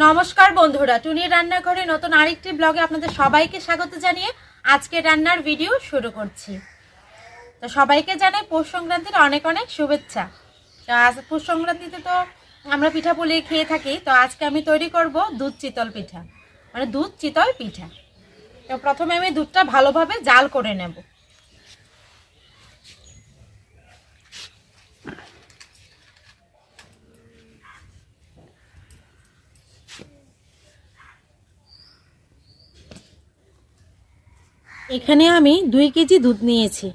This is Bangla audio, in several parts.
নমস্কার বন্ধুরা, টুনির রান্নাঘরে নতুন আরেকটি ব্লগে আপনাদের সবাইকে স্বাগত জানিয়ে আজকে রান্নার ভিডিও শুরু করছি। তো সবাইকে জানাই পৌষ সংক্রান্তির অনেক অনেক শুভেচ্ছা। তো আজ পৌষ সংক্রান্তিতে তো আমরা পিঠাপুলি খেয়ে থাকি। তো আজকে আমি তৈরি করব দুধ চিতল পিঠা, মানে দুধ চিতই পিঠা। তো প্রথমে আমি দুধটা ভালোভাবে জাল করে নেব। এখানে আমি 2 কেজি দুধ নিয়েছি।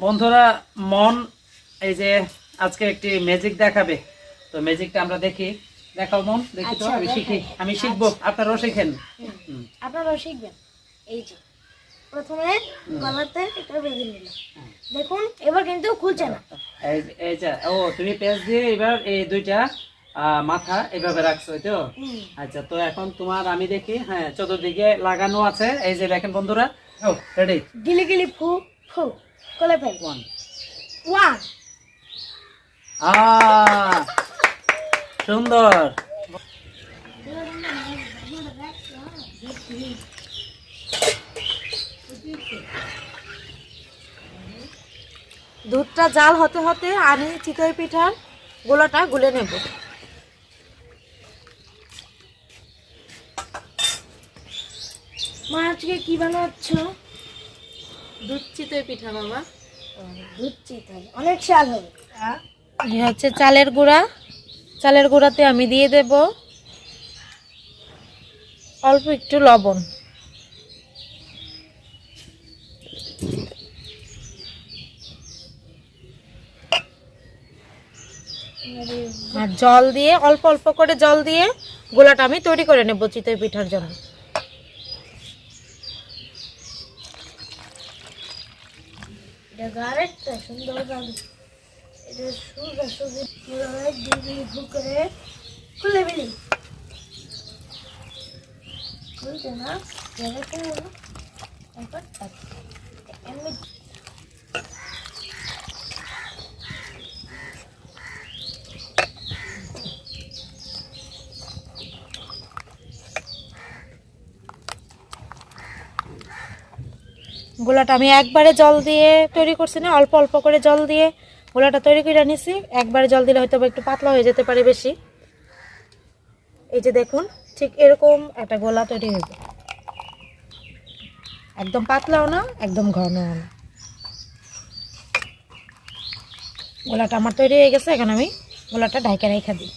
বন্ধুরা মন এই যে আজকে একটি ম্যাজিক দেখাবে। তো ম্যাজিকটা আমরা দেখি। দেখাও মন, দেখি তো। আমি শিখি, আমি শিখবো, আপনারাও শিখেন। আপনারাও শিখবেন। এই যে প্রথমে গলাতে এটা বেঁধে নিলাম, দেখুন এবার কিন্তু খুলছে না। এই যে তুমি পেঁচ দিয়ে এবার এই দুইটা মাথা এভাবে রাখছো, তো আচ্ছা। তো এখন তোমার আমি দেখি, হ্যাঁ চতুর্দিকে লাগানো আছে। এই যে দেখেন বন্ধুরা, রেডি, গিলি গিলি ফু ফু কোলে ফেল। ওয়ান সুন্দর। দুধটা জাল হতে হতে আমি চিতই পিঠার গোলাটা গুলে নেব। মা আজকে কি বানাচ্ছ? দুধ চিতই পিঠা বাবা। দুধ চিতই, অনেক স্বাদ হবে। এই হচ্ছে চালের গুঁড়া। চালের গুঁড়াতে আমি দিয়ে দেব অল্প একটু লবণ, আর জল দিয়ে অল্প অল্প করে জল দিয়ে গোলাটা আমি তৈরি করে নেব চিতই পিঠার জন্য। এটা গারেটটা সুন্দর গান। এটা সুন্দর সুন্দর দিদি করে খুলে বিলি খুলছে না, জায়গাটা হলো একবার এমনি। গোলাটা আমি একবারে জল দিয়ে তৈরি করছি না, অল্প অল্প করে জল দিয়ে গোলাটা তৈরি করে নিছি। একবারে জল দিলে হয়তো একটু পাতলা হয়ে যেতে পারে বেশি। এই যে দেখুন, ঠিক এরকম একটা গোলা তৈরি হয়ে যায়, একদম পাতলাও না একদম ঘনও না। গোলাটা আমার তৈরি হয়ে গেছে। এখন আমি গোলাটা ঢাকা রেখে দিই।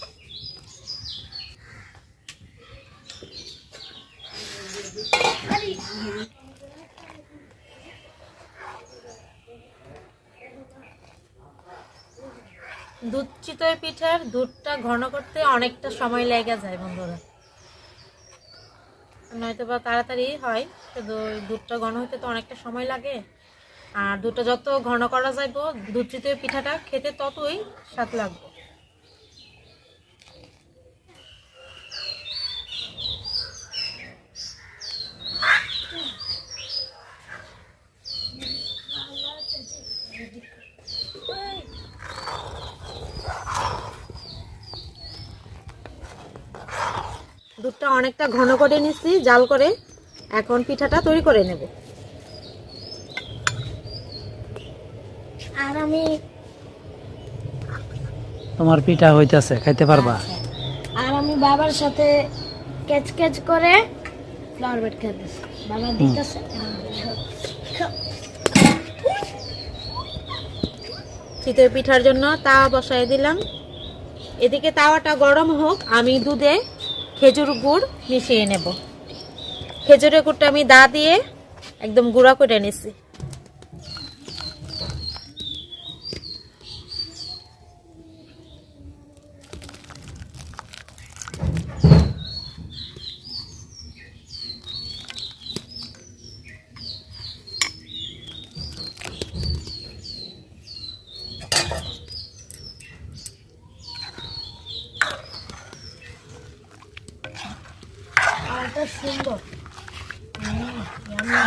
দুধ চিতই পিঠার দুধটা ঘন করতে অনেকটা সময় লেগে যায় বন্ধুরা, নয়তো বা তাড়াতাড়ি হয়, শুধু দুধটা ঘন হতে তো অনেকটা সময় লাগে। আর দুধটা যত ঘন করা যাইব দুধ চিতই পিঠাটা খেতে ততই স্বাদ লাগবে। দুধটা অনেকটা ঘন করে নিচ্ছি জাল করে। এখন পিঠাটা তৈরি করে নেব। আর আমি তোমার পিঠা হইতাছে, খাইতে পারবা। আর আমি বাবার সাথে ক্যাচ ক্যাচ করে ফ্লাওয়ার বেড খেতেছি। বাবা দিতেছে চিতই পিঠার জন্য তাওয়া বসাই দিলাম। এদিকে তাওয়াটা গরম হোক, আমি দুধে খেজুর গুড় মিশিয়ে নেব। খেজুরের গুড়টা আমি দা দিয়ে একদম গুঁড়া করে নিছি। সুন্দর। yummy।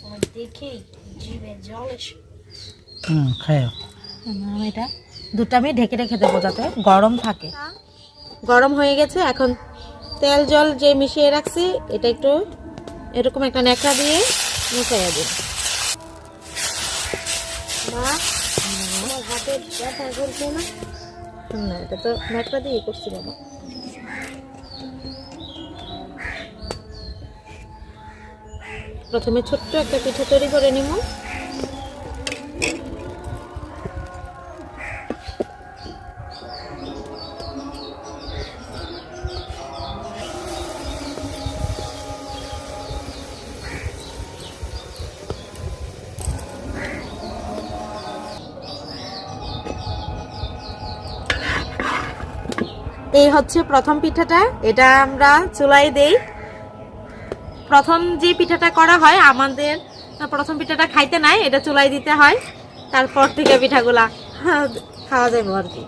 আমার দেখেই জিভে জল এসে খাও। এটা দুধটা আমি ঢেকে রেখে দেবো যাতে গরম থাকে। গরম হয়ে গেছে, এখন তেল জল যে মিশিয়ে রাখছি এটা একটু এরকম একটা ন্যাকড়া দিয়ে মিশিয়ে দিন। মা, আমার হাতে ব্যথা করছে না? না, এটা তো ন্যাকড়া দিয়ে করছি বাবা। প্রথমে ছোট্ট একটা পিঠা তৈরি করে নিব। এই হচ্ছে প্রথম পিঠাটা, এটা আমরা চুলায় দেই। প্রথম যে পিঠাটা করা হয় আমাদের, প্রথম পিঠাটা খাইতে নাই, এটা চুলায় দিতে হয়, তারপর থেকে পিঠাগুলা খাওয়া যাবে আর কি।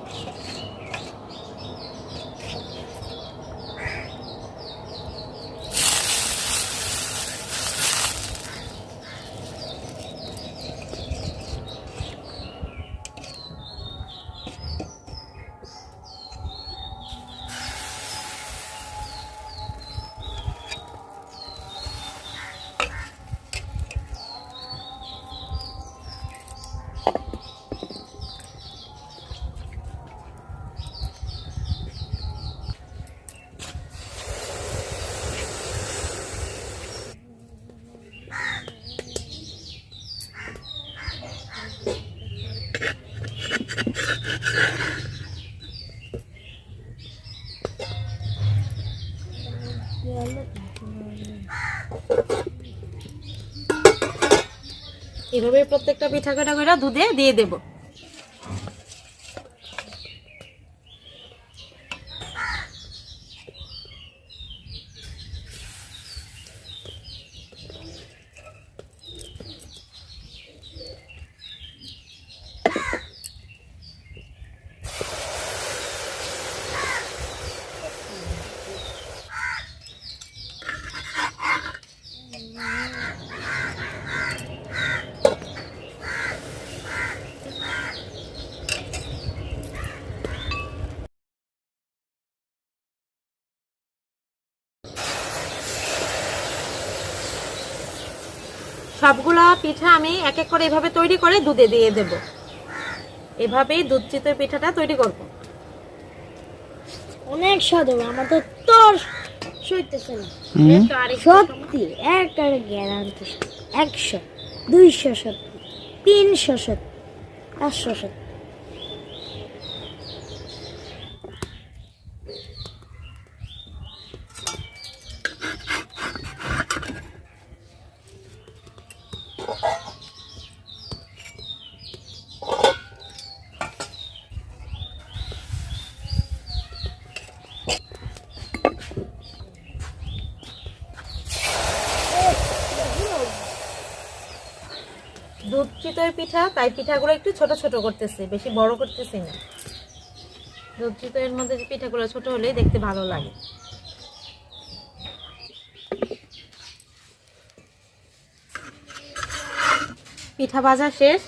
এভাবে প্রত্যেকটা পিঠা কটা করে দুধে দিয়ে দেব। সবগুলা পিঠা আমি এক এক করে এভাবে তৈরি করে দুধে দিয়ে দেব। এভাবেই দুধ চিতই পিঠাটা তৈরি করব। অনেক স্বাদ হবে, আমার তো তোর সইতেছে না সত্যি। একেবারে গ্যারান্টি 100, 200 সত্যি, 300 সত্যি, 500 সত্যি। দুধ চিতই পিঠা, তাই পিঠাগুলো একটু ছোট ছোট করতেছি, বেশি বড় করতেছি না। দুধ চিতইয়ের মধ্যে পিঠাগুলো ছোট হলেই দেখতে ভালো লাগে। পিঠা ভাজা শেষ।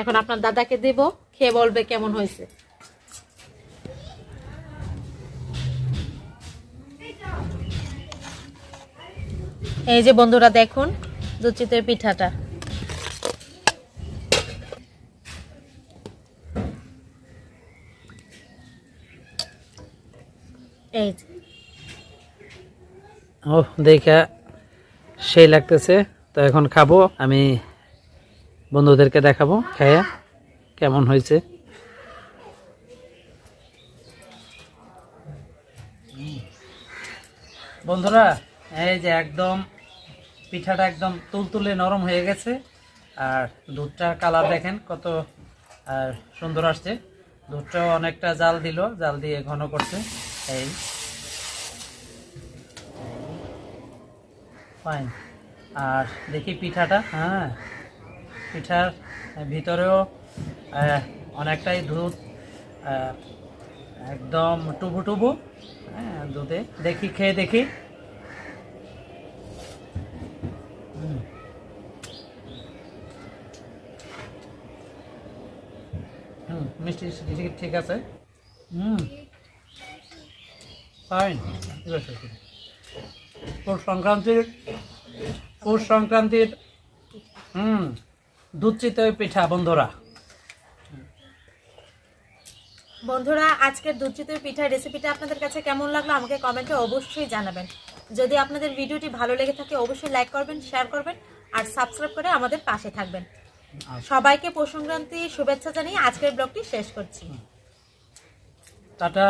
এখন আপনার দাদাকে দেব, খেয়ে বলবে কেমন হয়েছে। এই যে বন্ধুরা দেখুন দুধ চিতই পিঠাটা। এই যে ও দেখা সেই লাগতেছে, তো এখন খাবো, আমি বন্ধুদেরকে দেখাবো খাইয়া কেমন হয়েছে। বন্ধুরা এই যে একদম পিঠাটা একদম তুলতুলে নরম হয়ে গেছে, আর দুধটার কালার দেখেন কত সুন্দর আসছে। দুধটাও অনেকটা জাল দিল, জাল দিয়ে ঘন করছে। এই ফাইন। আর দেখি পিঠাটা, হ্যাঁ পিঠার ভিতরেও অনেকটাই দুধ একদম টুবু টুবু, হ্যাঁ দুধে। দেখি, খেয়ে দেখি। মিষ্টি ঠিক আছে। ফাইন। পৌষ সংক্রান্তির দুধ চিতই পিঠা বন্ধুরা। বন্ধুরা, আজকের দুধ চিতই পিঠার রেসিপিটা আপনাদের কাছে কেমন লাগলো আমাকে কমেন্টে অবশ্যই জানাবেন। যদি আপনাদের ভিডিওটি ভালো লেগে থাকে অবশ্যই লাইক করবেন, শেয়ার করবেন আর সাবস্ক্রাইব করে আমাদের পাশে থাকবেন। সবাইকে পৌষ সংক্রান্তি শুভেচ্ছা জানিয়ে আজকের ব্লগটি শেষ করছি। টাটা।